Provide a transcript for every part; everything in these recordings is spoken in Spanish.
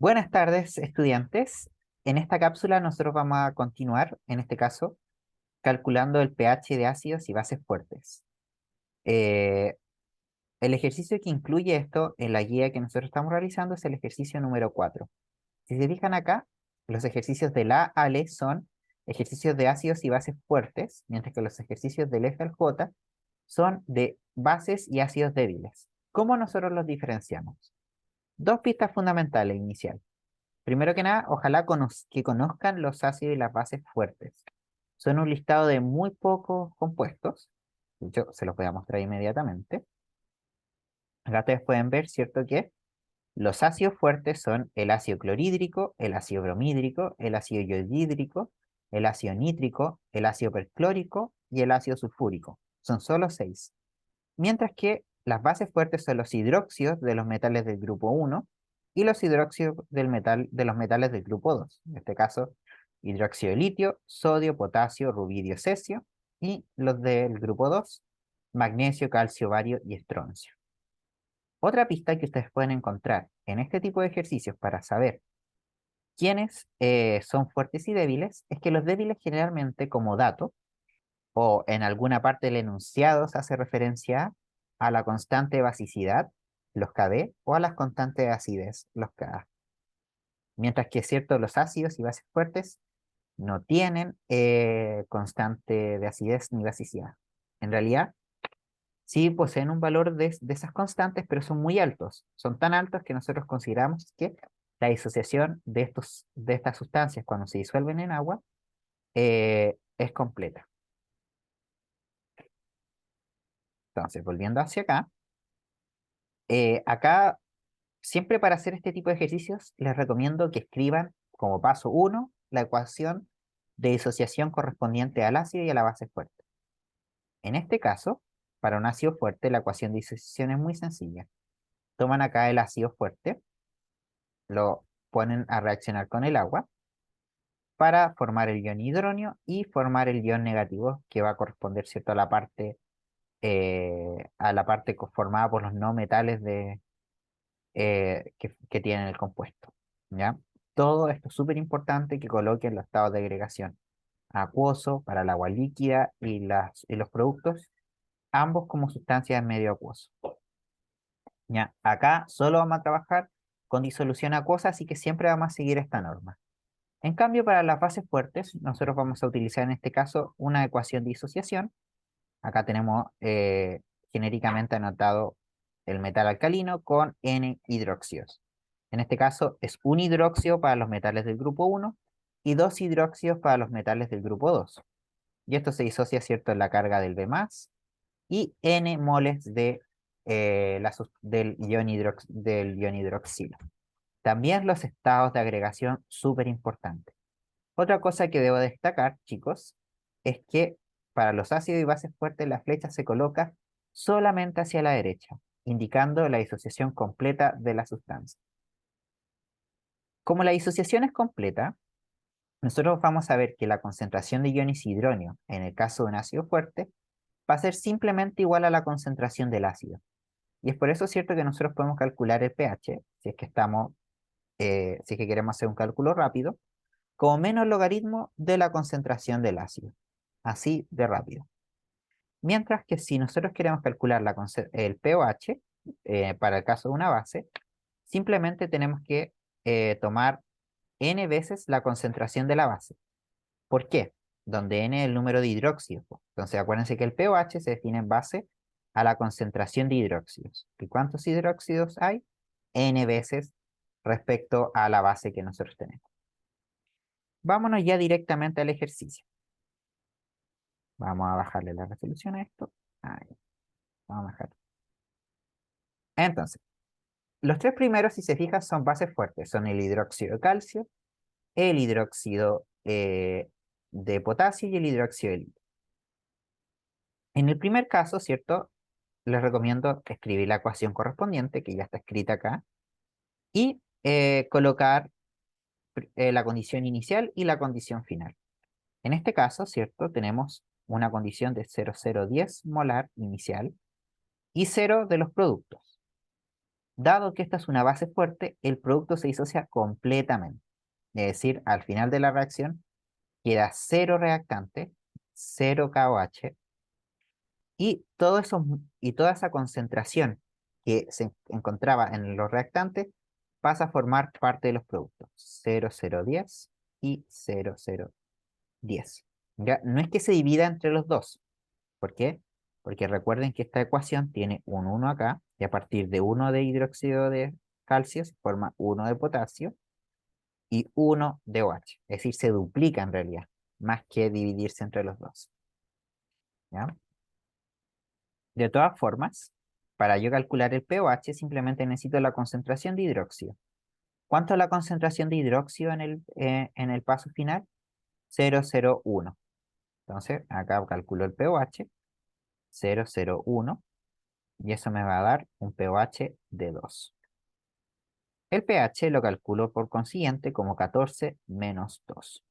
Buenas tardes, estudiantes. En esta cápsula nosotros vamos a continuar, en este caso, calculando el pH de ácidos y bases fuertes. Eh, el ejercicio que incluye esto en la guía que nosotros estamos realizando es el ejercicio número 4. Si se fijan acá, los ejercicios del A al E son ejercicios de ácidos y bases fuertes, mientras que los ejercicios del F al J son de bases y ácidos débiles. ¿Cómo nosotros los diferenciamos? Dos pistas fundamentales iniciales. Primero que nada, ojalá que conozcan los ácidos y las bases fuertes. Son un listado de muy pocos compuestos. Yo se los voy a mostrar inmediatamente. Acá ustedes pueden ver, ¿cierto? Que los ácidos fuertes son el ácido clorhídrico, el ácido bromhídrico, el ácido iodídrico, el ácido nítrico, el ácido perclórico y el ácido sulfúrico. Son solo 6. Mientras que las bases fuertes son los hidróxidos de los metales del grupo 1 y los hidróxidos de los metales del grupo 2. En este caso, hidróxido de litio, sodio, potasio, rubidio, cesio. Y los del grupo 2, magnesio, calcio, bario y estroncio. Otra pista que ustedes pueden encontrar en este tipo de ejercicios para saber quiénes son fuertes y débiles es que los débiles generalmente como dato o en alguna parte del enunciado se hace referencia a la constante de basicidad, los Kb, o a las constantes de acidez, los Ka. Mientras que, cierto, los ácidos y bases fuertes no tienen constante de acidez ni basicidad. En realidad, sí poseen un valor de esas constantes, pero son muy altos. Son tan altos que nosotros consideramos que la disociación de estas sustancias cuando se disuelven en agua es completa. Entonces, volviendo hacia acá, acá siempre para hacer este tipo de ejercicios les recomiendo que escriban como paso uno la ecuación de disociación correspondiente al ácido y a la base fuerte. En este caso, para un ácido fuerte, la ecuación de disociación es muy sencilla. Toman acá el ácido fuerte, lo ponen a reaccionar con el agua para formar el ion hidronio y formar el ion negativo que va a corresponder, ¿cierto?, a la parte formada por los no metales que tienen el compuesto. ¿Ya? Todo esto es súper importante que coloquen los estados de agregación acuoso para el agua líquida y los productos, ambos como sustancias en medio acuoso. ¿Ya? Acá solo vamos a trabajar con disolución acuosa, así que siempre vamos a seguir esta norma. En cambio, para las bases fuertes, nosotros vamos a utilizar en este caso una ecuación de disociación. Acá tenemos genéricamente anotado el metal alcalino con N hidróxidos. En este caso es un hidróxido para los metales del grupo 1 y dos hidróxidos para los metales del grupo 2. Y esto se disocia, ¿cierto?, en la carga del B+, y N moles del ion hidroxilo. También los estados de agregación, súper importantes. Otra cosa que debo destacar, chicos, es que para los ácidos y bases fuertes la flecha se coloca solamente hacia la derecha, indicando la disociación completa de la sustancia. Como la disociación es completa, nosotros vamos a ver que la concentración de iones hidronio, en el caso de un ácido fuerte, va a ser simplemente igual a la concentración del ácido. Y es por eso cierto que nosotros podemos calcular el pH, si es que queremos hacer un cálculo rápido, como menos logaritmo de la concentración del ácido. Así de rápido. Mientras que si nosotros queremos calcular el pOH, para el caso de una base, simplemente tenemos que tomar n veces la concentración de la base. ¿Por qué? Donde n es el número de hidróxidos. Entonces acuérdense que el pOH se define en base a la concentración de hidróxidos. ¿Y cuántos hidróxidos hay? N veces respecto a la base que nosotros tenemos. Vámonos ya directamente al ejercicio. Vamos a bajarle la resolución a esto. Ahí, vamos a bajar. Entonces, los tres primeros, si se fijan, son bases fuertes. Son el hidróxido de calcio, el hidróxido de potasio y el hidróxido de litio. En el primer caso, ¿cierto? Les recomiendo escribir la ecuación correspondiente, que ya está escrita acá, y colocar la condición inicial y la condición final. En este caso, ¿cierto? Tenemos una condición de 0,010 molar inicial y 0 de los productos. Dado que esta es una base fuerte, el producto se disocia completamente. Es decir, al final de la reacción queda cero reactante, cero KOH, y, y toda esa concentración que se encontraba en los reactantes pasa a formar parte de los productos 0010 y 0010. ¿Ya? No es que se divida entre los dos. ¿Por qué? Porque recuerden que esta ecuación tiene un 1 acá, y a partir de 1 de hidróxido de calcio se forma 1 de potasio y 1 de OH. Es decir, se duplica en realidad, más que dividirse entre los dos. ¿Ya? De todas formas, para yo calcular el pOH simplemente necesito la concentración de hidróxido. ¿Cuánto es la concentración de hidróxido en el paso final? 0,01. Entonces, acá calculo el pOH, 0,01, y eso me va a dar un pOH de 2. El pH lo calculo por consiguiente como 14 menos 2.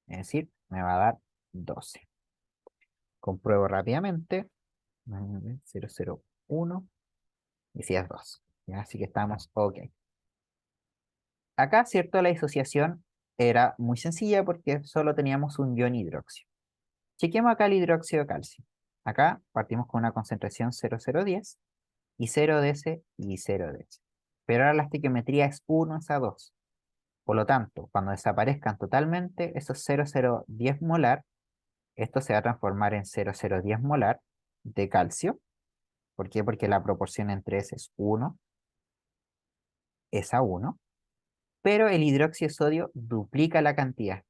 Es decir, me va a dar 12. Compruebo rápidamente. 0,01 y si es 2. ¿Ya? Así que estamos ok. Acá, cierto, la disociación era muy sencilla porque solo teníamos un ion hidróxido. Chequemos acá el hidróxido de calcio. Acá partimos con una concentración 0,010 y 0 y 0 Pero ahora la estequiometría es 1 a 2. Por lo tanto, cuando desaparezcan totalmente esos 0,010 molar, esto se va a transformar en 0,010 molar de calcio. ¿Por qué? Porque la proporción entre S es 1, es a 1, pero el hidróxido de sodio duplica la cantidad.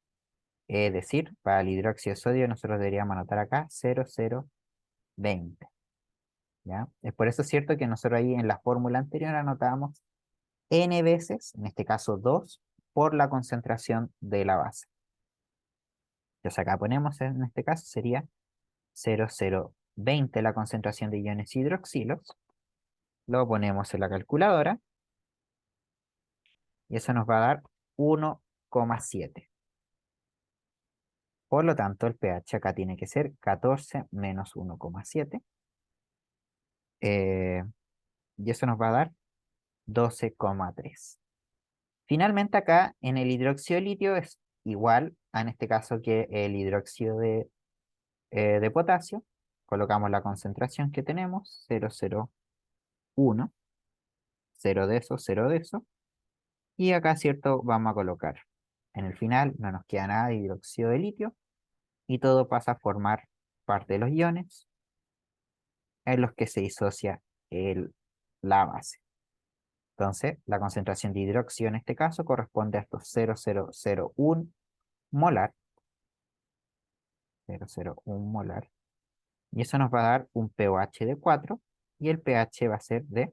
Es decir, para el hidróxido de sodio nosotros deberíamos anotar acá 0,020. ¿Ya? Es por eso cierto que nosotros ahí en la fórmula anterior anotábamos n veces, en este caso 2, por la concentración de la base. Entonces acá ponemos, en este caso sería 0,020 la concentración de iones hidroxilos. Lo ponemos en la calculadora y eso nos va a dar 1,7. Por lo tanto, el pH acá tiene que ser 14 menos 1,7. Y eso nos va a dar 12,3. Finalmente acá en el hidróxido de litio es igual a, en este caso, que el hidróxido de potasio. Colocamos la concentración que tenemos, 0,01, 0 de eso, 0 de eso. Y acá, ¿cierto? Vamos a colocar. En el final no nos queda nada de hidróxido de litio y todo pasa a formar parte de los iones en los que se disocia la base. Entonces, la concentración de hidróxido en este caso corresponde a estos 0,001 molar, 0,01 molar, y eso nos va a dar un pOH de 4, y el pH va a ser de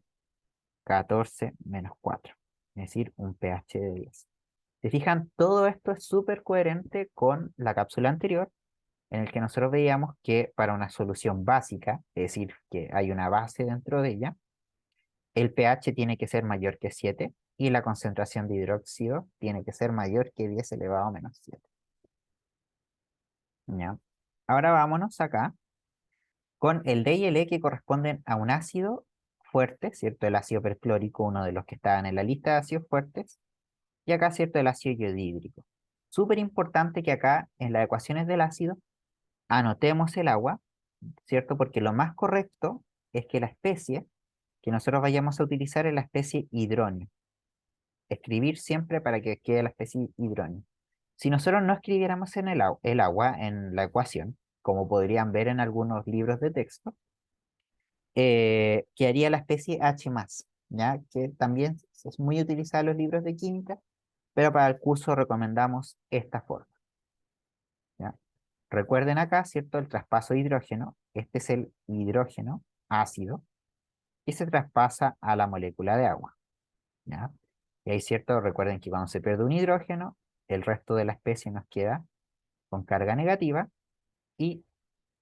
14 menos 4, es decir, un pH de 10. ¿Se fijan? Todo esto es súper coherente con la cápsula anterior, en el que nosotros veíamos que para una solución básica, es decir, que hay una base dentro de ella, el pH tiene que ser mayor que 7 y la concentración de hidróxido tiene que ser mayor que 10 elevado a menos 7. ¿Ya? Ahora vámonos acá con el D y el E que corresponden a un ácido fuerte, ¿cierto? El ácido perclórico, uno de los que estaban en la lista de ácidos fuertes, y acá, ¿cierto? El ácido yodhídrico. Súper importante que acá en las ecuaciones del ácido anotemos el agua, ¿cierto? Porque lo más correcto es que la especie que nosotros vayamos a utilizar es la especie hidróneo. Escribir siempre para que quede la especie hidróneo. Si nosotros no escribiéramos en el agua en la ecuación, como podrían ver en algunos libros de texto, quedaría la especie H+, ¿ya? Que también es muy utilizada en los libros de química, pero para el curso recomendamos esta forma, ¿ya? Recuerden acá, ¿cierto? El traspaso de hidrógeno. Este es el hidrógeno ácido y se traspasa a la molécula de agua, ¿ya? Y ahí, ¿cierto? Recuerden que cuando se pierde un hidrógeno, el resto de la especie nos queda con carga negativa y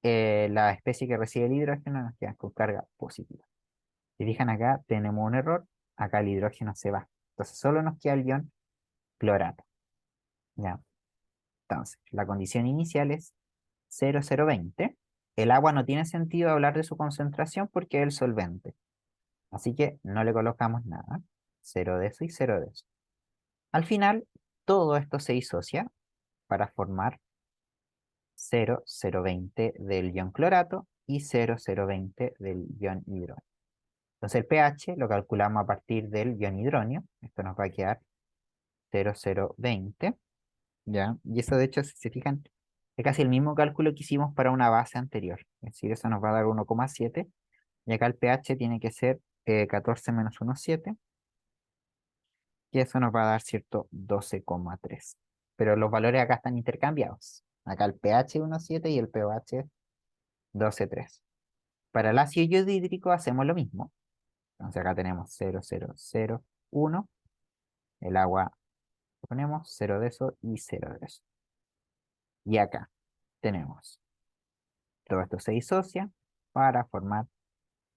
la especie que recibe el hidrógeno nos queda con carga positiva. Si fijan acá, tenemos un error, acá el hidrógeno se va. Entonces solo nos queda el ion clorato, ¿ya? Entonces, la condición inicial es 0,020. El agua no tiene sentido hablar de su concentración porque es el solvente. Así que no le colocamos nada. Cero de eso y cero de eso. Al final, todo esto se disocia para formar 0,020 del ion clorato y 0,020 del ion hidrógeno. Entonces el pH lo calculamos a partir del ion hidrógeno. Esto nos va a quedar 0,020, ¿ya? Y eso de hecho, si se fijan, es casi el mismo cálculo que hicimos para una base anterior. Es decir, eso nos va a dar 1,7. Y acá el pH tiene que ser 14 menos 1,7. Y eso nos va a dar, ¿cierto? 12,3. Pero los valores acá están intercambiados. Acá el pH es 1,7 y el pH es 12,3. Para el ácido yodhídrico hacemos lo mismo. Entonces acá tenemos 0,001. El agua lo ponemos 0 de eso y 0 de eso. Y acá tenemos todo esto se disocia para formar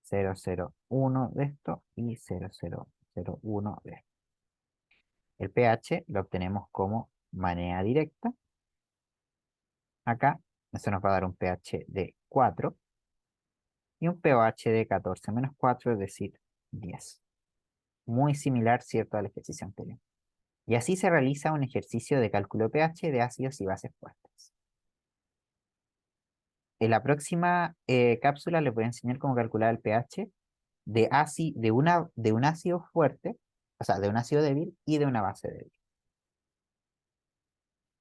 0,001 de esto y 0,001 de esto. El pH lo obtenemos como manera directa. Acá eso nos va a dar un pH de 4 y un pOH de 14 menos 4, es decir, 10. Muy similar, ¿cierto?, al ejercicio anterior. Y así se realiza un ejercicio de cálculo pH de ácidos y bases fuertes. En la próxima cápsula les voy a enseñar cómo calcular el pH de un ácido fuerte, o sea, de un ácido débil y de una base débil.